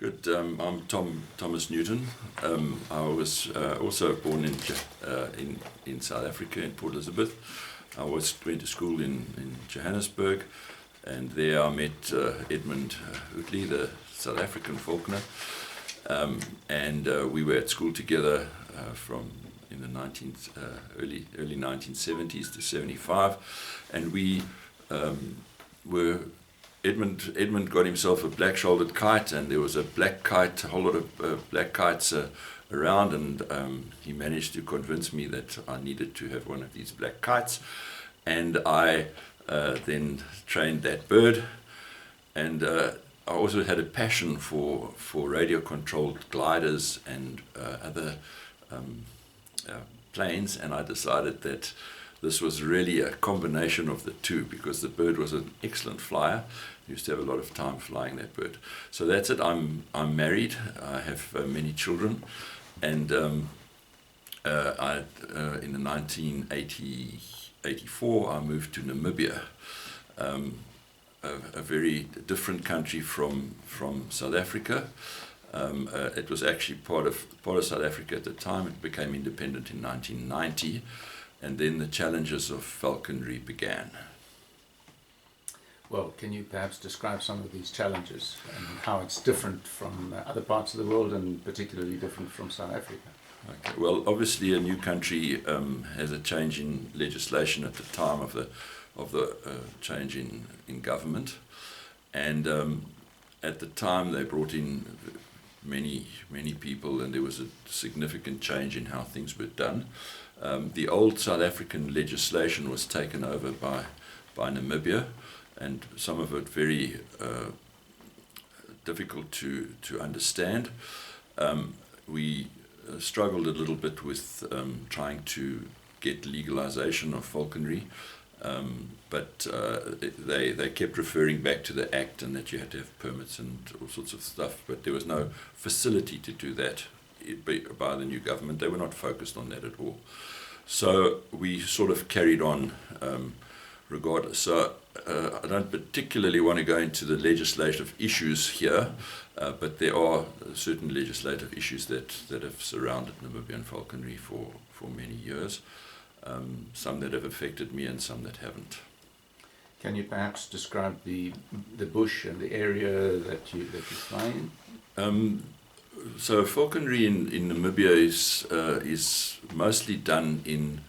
Good. I'm Thomas Newton. I was also born in South Africa, in Port Elizabeth. I went to school in Johannesburg, and there I met Edmund Oettle, the South African falconer, and we were at school together from in the early 1970s to 75, and we were. Edmund got himself a black-shouldered kite, and there was a black kite, a whole lot of black kites around, and he managed to convince me that I needed to have one of these black kites, and I then trained that bird, and I also had a passion for radio-controlled gliders and other planes, and I decided that this was really a combination of the two, because the bird was an excellent flyer. I used to have a lot of time flying that bird. So that's it. I'm married. I have many children, and in the 1984 I moved to Namibia, a very different country from South Africa. It was actually part of South Africa at the time. It became independent in 1990. And then the challenges of falconry began. Well, can you perhaps describe some of these challenges and how it's different from other parts of the world, and particularly different from South Africa? Okay. Well, obviously a new country has a change in legislation at the time of the change in government, and at the time they brought in many people, and there was a significant change in how things were done. The old South African legislation was taken over by Namibia, and some of it very difficult to understand. We struggled a little bit with trying to get legalization of falconry, but they kept referring back to the Act and that you had to have permits and all sorts of stuff, but there was no facility to do that by the new government. They were not focused on that at all. So we sort of carried on regardless. So I don't particularly want to go into the legislative issues here, but there are certain legislative issues that have surrounded Namibian falconry for many years, some that have affected me and some that haven't. Can you perhaps describe the bush and the area that you fly in? So falconry in Namibia is mostly done in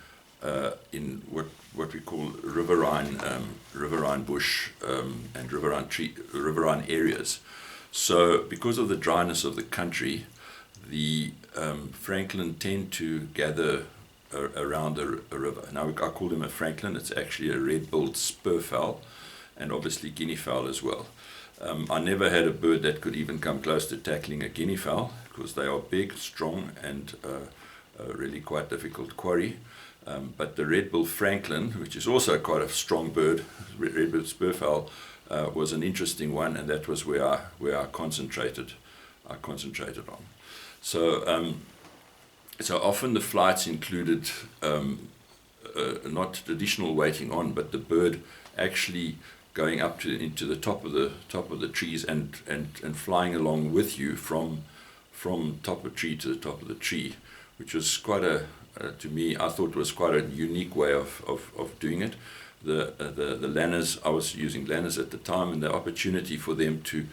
what we call riverine bush and riverine areas. So because of the dryness of the country, the francolin tend to gather around a river. Now I call them a francolin. It's actually a red-billed spurfowl, and obviously guinea fowl as well. I never had a bird that could even come close to tackling a guinea fowl, because they are big, strong, and really quite difficult to quarry. But the red-billed francolin, which is also quite a strong bird, red-billed spurfowl, was an interesting one, and that was where I concentrated on. So often the flights included not additional waiting on, but the bird actually going up into the top of the trees and flying along with you from top of tree to the top of the tree, which was quite to me, I thought was quite a unique way of doing it. The lanners, I was using lanners at the time, and the opportunity for them to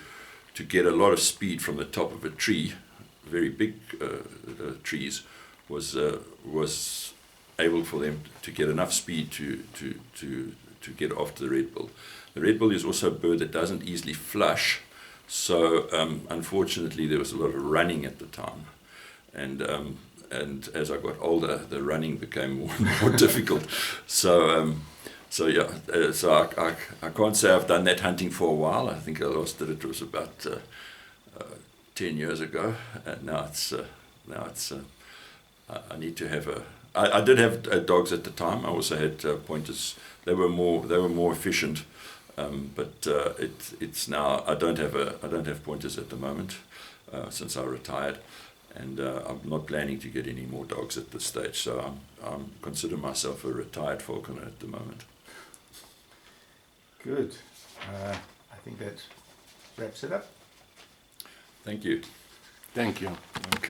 get a lot of speed from the top of a tree, very big trees, was able for them to get enough speed to get after the red bill. The red bill is also a bird that doesn't easily flush, so unfortunately there was a lot of running at the time, and as I got older, the running became more and more difficult. So I can't say I've done that hunting for a while. I think I last did it was about 10 years ago, and now it's I need to have I did have dogs at the time. I also had pointers. They were more efficient, but it's now I don't have pointers at the moment since I retired, and I'm not planning to get any more dogs at this stage. So I consider myself a retired falconer at the moment. Good. I think that wraps it up. Thank you. Thank you.